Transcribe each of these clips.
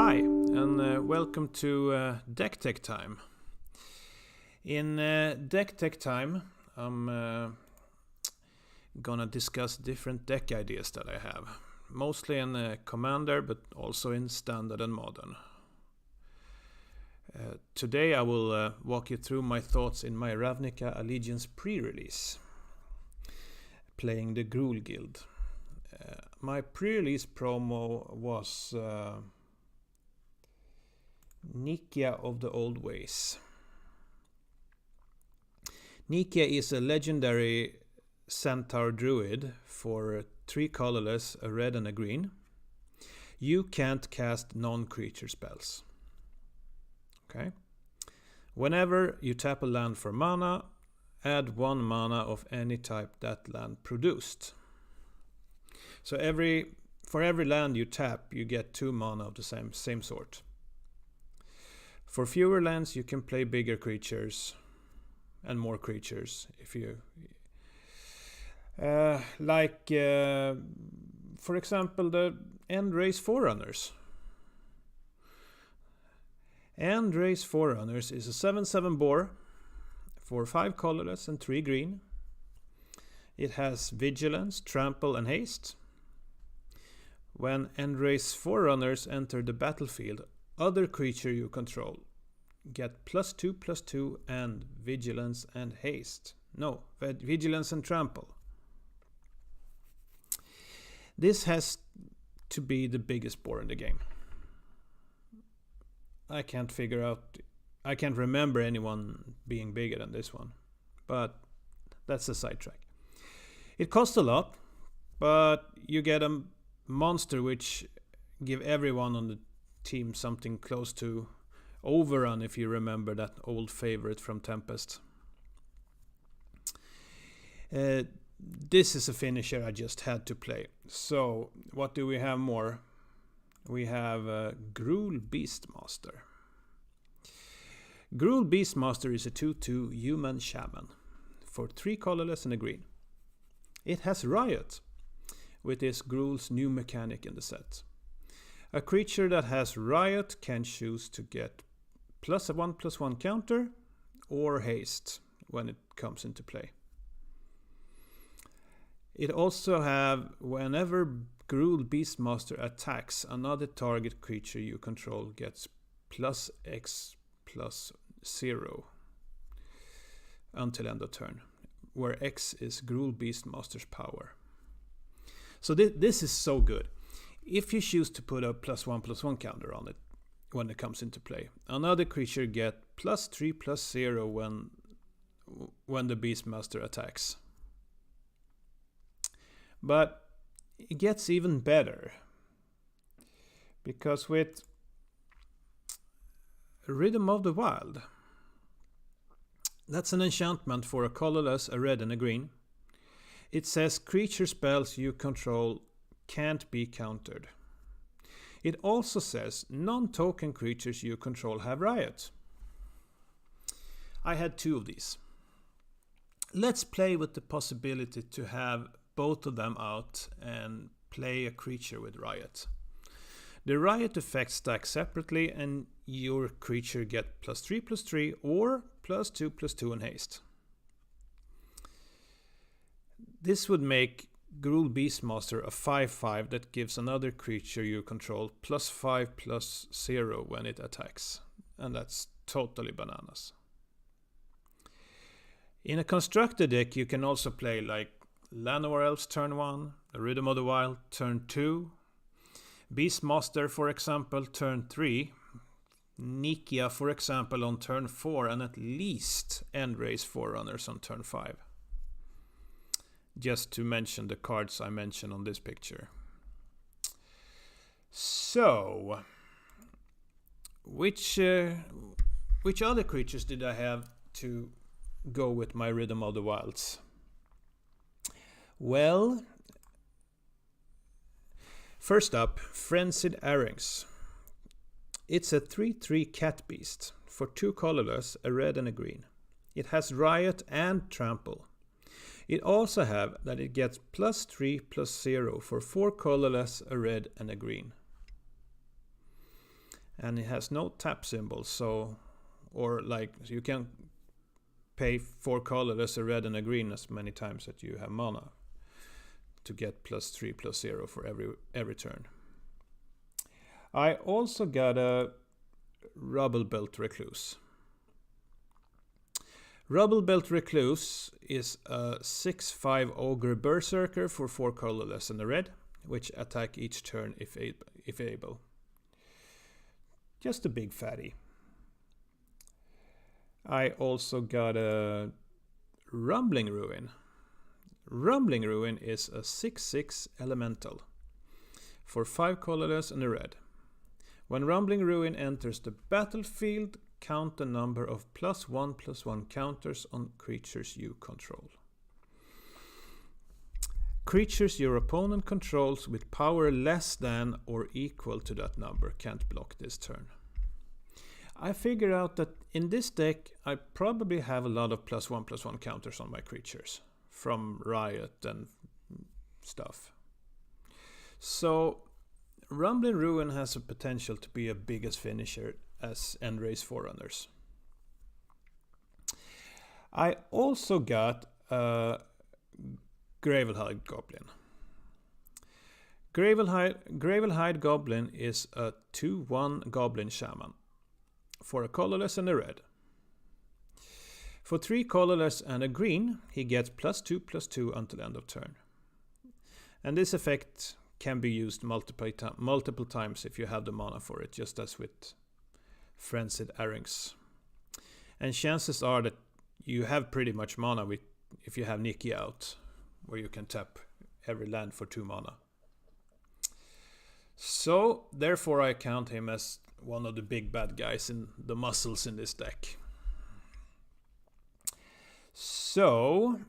Hi, and welcome to Deck Tech Time. In Deck Tech Time, I'm gonna discuss different deck ideas that I have, mostly in Commander, but also in Standard and Modern. Today I will walk you through my thoughts in my Ravnica Allegiance pre-release, playing the Gruul Guild. My pre-release promo was Nikia of the Old Ways. Nikia is a legendary centaur druid for 3 colorless, a red and a green. You can't cast non-creature spells. Okay. Whenever you tap a land for mana, add 1 mana of any type that land produced. So for every land you tap, you get 2 mana of the same sort. For fewer lands, you can play bigger creatures and more creatures. If you for example, the End-Race Forerunners. End-Race Forerunners is a 7/7 boar for 5 colorless and 3 green. It has Vigilance, Trample and Haste. When End-Race Forerunners enter the battlefield, other creature you control get +2/+2 and Vigilance and Haste. No, Vigilance and Trample. This has to be the biggest boar in the game. I can't remember anyone being bigger than this one, but that's a sidetrack. It costs a lot, but you get a monster which give everyone on the team something close to Overrun, if you remember that old favorite from Tempest. This is a finisher I just had to play. So what do we have more? We have Gruul Beastmaster. Gruul Beastmaster is a 2/2 human shaman for 3 colorless and a green. It has Riot, which is Gruul's new mechanic in the set. A creature that has Riot can choose to get +1/+1 counter or haste when it comes into play. It also have whenever Gruul Beastmaster attacks, another target creature you control gets +X/+0 until end of turn, where X is Gruul Beastmaster's power. So this is so good. If you choose to put a +1/+1 counter on it when it comes into play, another creature get +3/+0 when the Beastmaster attacks. But it gets even better, because with Rhythm of the Wild, that's an enchantment for a colorless, a red and a green. It says creature spells you control can't be countered. It also says non-token creatures you control have Riot. I had 2 of these. Let's play with the possibility to have both of them out and play a creature with Riot. The Riot effects stack separately and your creature get +3/+3 or +2/+2 in haste. This would make Gruul Beastmaster a 5/5 that gives another creature you control +5/+0 when it attacks. And that's totally bananas. In a constructed deck you can also play like Llanowar Elves turn 1, the Rhythm of the Wild turn 2, Beastmaster for example turn 3, Nikia for example on turn 4, and at least End-Race Forerunners on turn 5. Just to mention the cards I mentioned on this picture. So, which other creatures did I have to go with my Rhythm of the Wilds? Well, first up, Frenzied Arynx. It's a 3/3 cat beast for 2 colorless, a red and a green. It has Riot and Trample. It also have that it gets +3/+0 for 4 colorless, a red and a green. and it has no tap symbols, so you can pay 4 colorless, a red and a green as many times that you have mana to get +3/+0 for every turn. I also got a Rubble Belt Recluse. Rubble Belt Recluse is a 6/5 Ogre Berserker for 4 colorless and a red, which attack each turn if able. Just a big fatty. I also got a Rumbling Ruin. Rumbling Ruin is a 6/6 Elemental for 5 colorless and a red. When Rumbling Ruin enters the battlefield, count the number of +1/+1 counters on creatures you control. Creatures your opponent controls with power less than or equal to that number can't block this turn. I figured out that in this deck I probably have a lot of +1/+1 counters on my creatures from Riot and stuff. So Rumbling Ruin has a potential to be a biggest finisher as Endrace Forerunners. I also got a Gravelhide Goblin. Gravelhide Goblin is a 2/1 Goblin Shaman for a colorless and a red. For 3 colorless and a green, he gets +2/+2 until end of turn. And this effect can be used multiple times if you have the mana for it, just as with Frenzied Arynx. And chances are that you have pretty much mana if you have Nikki out, where you can tap every land for 2 mana. So, therefore I count him as one of the big bad guys in the muscles in this deck. So,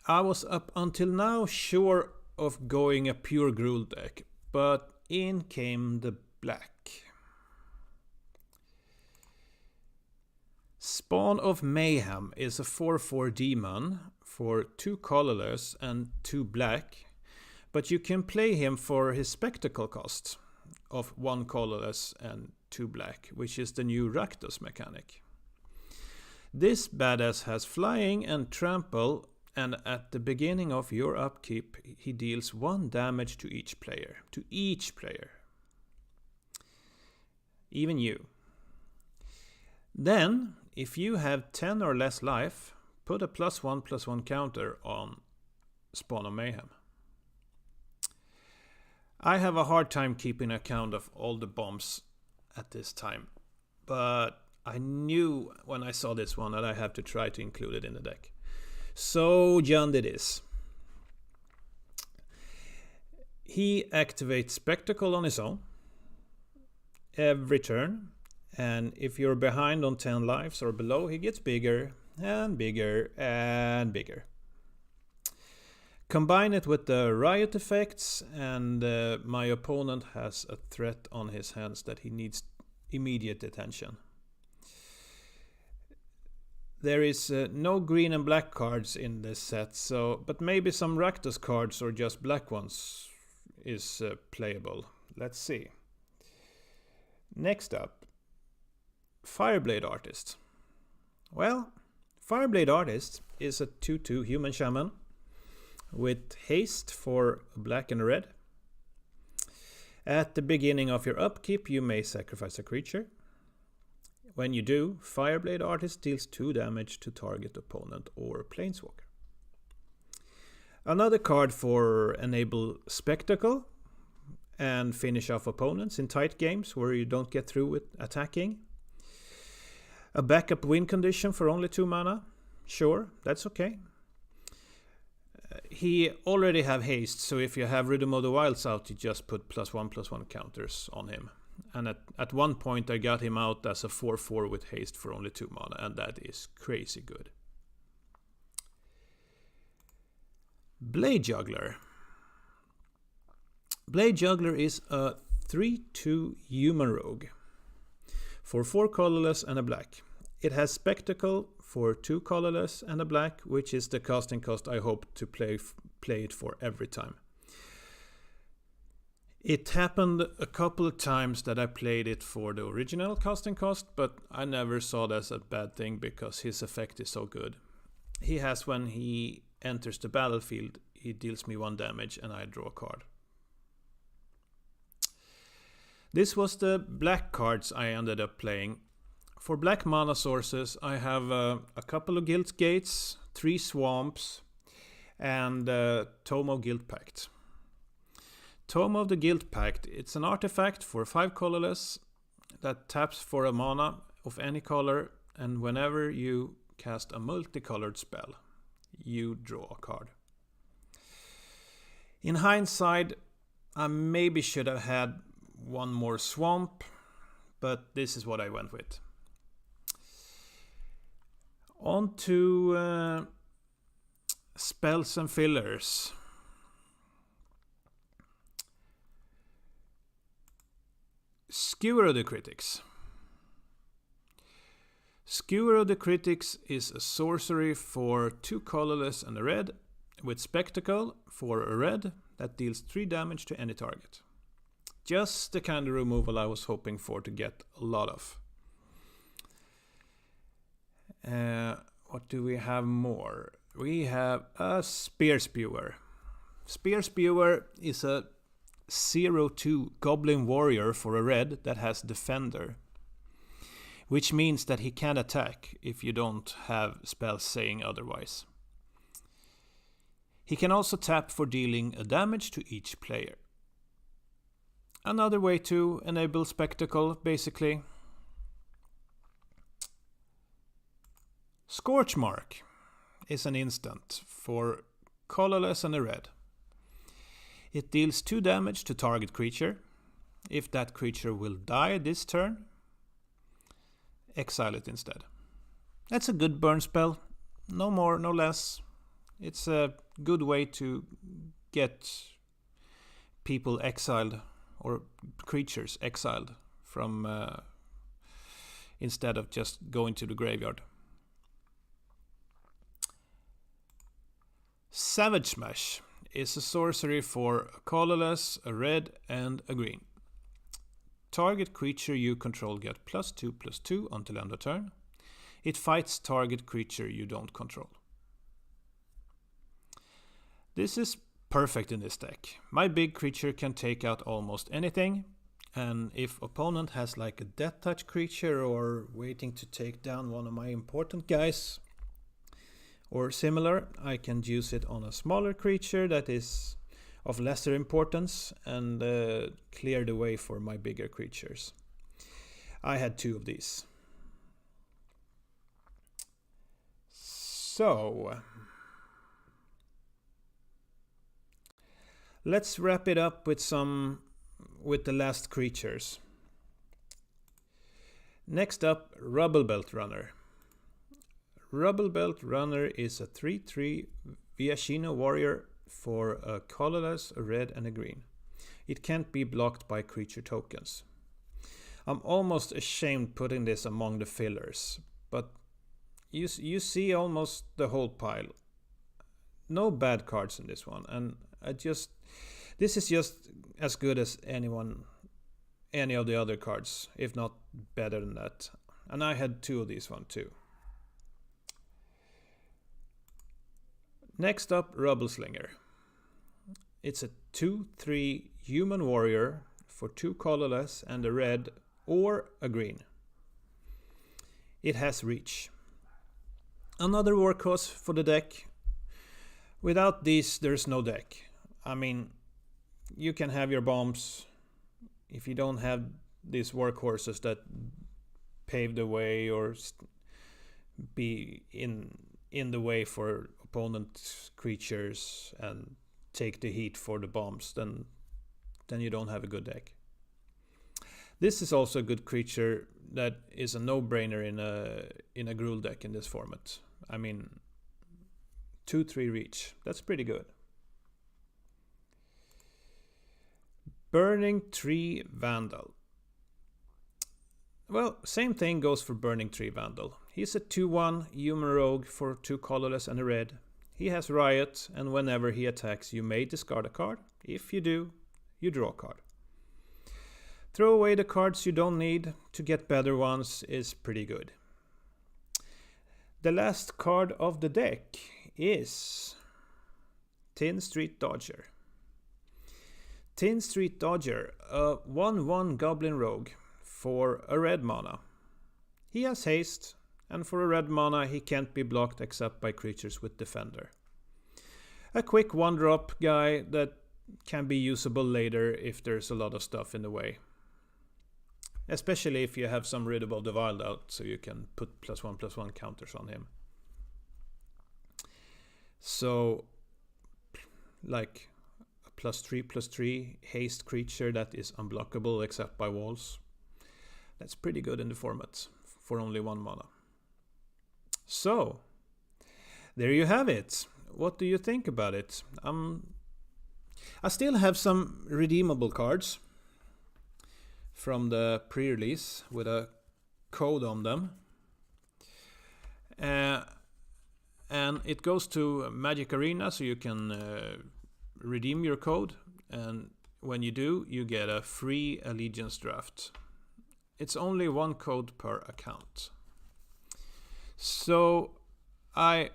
I was up until now sure of going a pure Gruul deck, but in came the black. Spawn of Mayhem is a 4/4 demon for 2 colorless and 2 black, but you can play him for his spectacle cost of 1 colorless and 2 black, which is the new Rakdos mechanic. This badass has flying and trample, and at the beginning of your upkeep he deals 1 damage to each player. Even you. Then, if you have 10 or less life, put a +1/+1 counter on Spawn of Mayhem. I have a hard time keeping account of all the bombs at this time, but I knew when I saw this one that I have to try to include it in the deck. So John did this. He activates Spectacle on his own every turn, and if you're behind on 10 lives or below, he gets bigger and bigger and bigger. Combine it with the riot effects, and my opponent has a threat on his hands that he needs immediate attention. There is no green and black cards in this set, but maybe some Rakdos cards or just black ones is playable. Let's see. Next up, Fireblade Artist. Well, Fireblade Artist is a 2/2 human shaman with haste for a black and a red. At the beginning of your upkeep, you may sacrifice a creature. When you do, Fireblade Artist deals 2 damage to target opponent or planeswalker. Another card for enable Spectacle and finish off opponents in tight games where you don't get through with attacking. A backup win condition for only 2 mana. Sure, that's okay. He already have haste, so if you have Rhythm of the Wilds out, you just put +1/+1 counters on him. And at one point I got him out as a 4/4 with haste for only 2 mana, and that is crazy good. Blade Juggler. Blade Juggler is a 3/2 human rogue for 4 colorless and a black. It has Spectacle for 2 colorless and a black, which is the casting cost I hope to play it for every time. It happened a couple of times that I played it for the original casting cost, but I never saw that as a bad thing because his effect is so good. He has, when he enters the battlefield, he deals me 1 damage and I draw a card. This was the black cards I ended up playing. For black mana sources, I have a couple of Guild Gates, 3 Swamps, and Tome of Guild Pact. Tome of the Guild Pact, it's an artifact for 5 colorless that taps for a mana of any color, and whenever you cast a multicolored spell, you draw a card. In hindsight, I maybe should have had 1 more Swamp, but this is what I went with. On to spells and fillers. Skewer of the Critics. Skewer of the Critics is a sorcery for 2 colorless and a red, with Spectacle for a red that deals 3 damage to any target. Just the kind of removal I was hoping for to get a lot of. What do we have more? We have a Spear Spewer. Spear Spewer is a 0/2 Goblin Warrior for a red that has Defender, which means that he can attack if you don't have spells saying otherwise. He can also tap for dealing a damage to each player. Another way to enable Spectacle, basically. Scorchmark is an instant for colorless and a red. It deals 2 damage to target creature. If that creature will die this turn, exile it instead. That's a good burn spell. No more, no less. It's a good way to get people exiled, or creatures exiled, from instead of just going to the graveyard. Savage Smash is a sorcery for a colorless, a red, and a green. Target creature you control get +2/+2 until end of turn. It fights target creature you don't control. This is perfect in this deck. My big creature can take out almost anything, and if opponent has like a death touch creature or waiting to take down one of my important guys or similar, I can use it on a smaller creature that is of lesser importance and clear the way for my bigger creatures. I had 2 of these. So let's wrap it up with the last creatures. Next up, Rubblebelt Runner. Rubblebelt Runner is a 3/3 Viashino Warrior for a colorless, a red, and a green. It can't be blocked by creature tokens. I'm almost ashamed putting this among the fillers, but you see almost the whole pile. No bad cards in this one, and this is just as good as any of the other cards, if not better than that. And I had 2 of these one too. Next up, Rubbleslinger. It's a 2/3 human warrior for 2 colorless and a red or a green. It has reach. Another workhorse for the deck. Without these, there's no deck. I mean, you can have your bombs. If you don't have these workhorses that pave the way or be in the way for opponent creatures and take the heat for the bombs, then you don't have a good deck. This is also a good creature that is a no-brainer in a Gruul deck in this format. I mean, 2/3 reach. That's pretty good. Burning Tree Vandal. Well, same thing goes for Burning Tree Vandal. He's a 2/1 human rogue for 2 colorless and a red. He has Riot, and whenever he attacks, you may discard a card. If you do, you draw a card. Throw away the cards you don't need to get better ones is pretty good. The last card of the deck is Tin Street Dodger. Tin Street Dodger, a 1/1 Goblin Rogue for a red mana. He has haste, and for a red mana he can't be blocked except by creatures with Defender. A quick 1-drop guy that can be usable later if there's a lot of stuff in the way. Especially if you have some Rid of the Wild out, so you can put +1/+1 counters on him. So, like a +3/+3 haste creature that is unblockable except by walls. That's pretty good in the format for only 1 mana. So, there you have it. What do you think about it? I still have some redeemable cards from the pre-release with a code on them. And it goes to Magic Arena, so you can redeem your code. And when you do, you get a free Allegiance draft. It's only 1 code per account. So I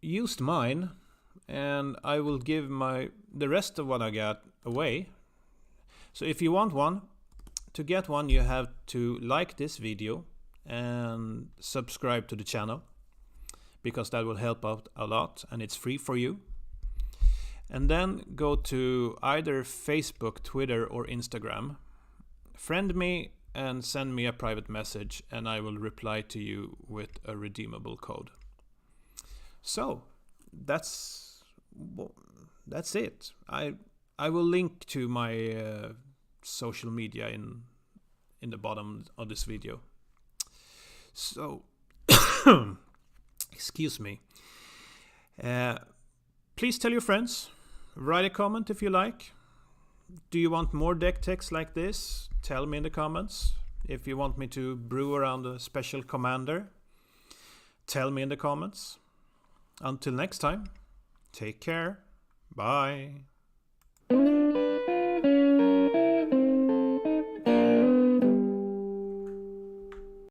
used mine, and I will give the rest of what I got away. So if you want one, to get one you have to like this video and subscribe to the channel, because that will help out a lot and it's free for you. And then go to either Facebook, Twitter or Instagram, friend me and send me a private message, and I will reply to you with a redeemable code. So that's it. I will link to my social media in the bottom of this video. So excuse me. Please tell your friends. Write a comment if you like. Do you want more deck techs like this? Tell me in the comments. If you want me to brew around a special commander, tell me in the comments. Until next time, take care. Bye.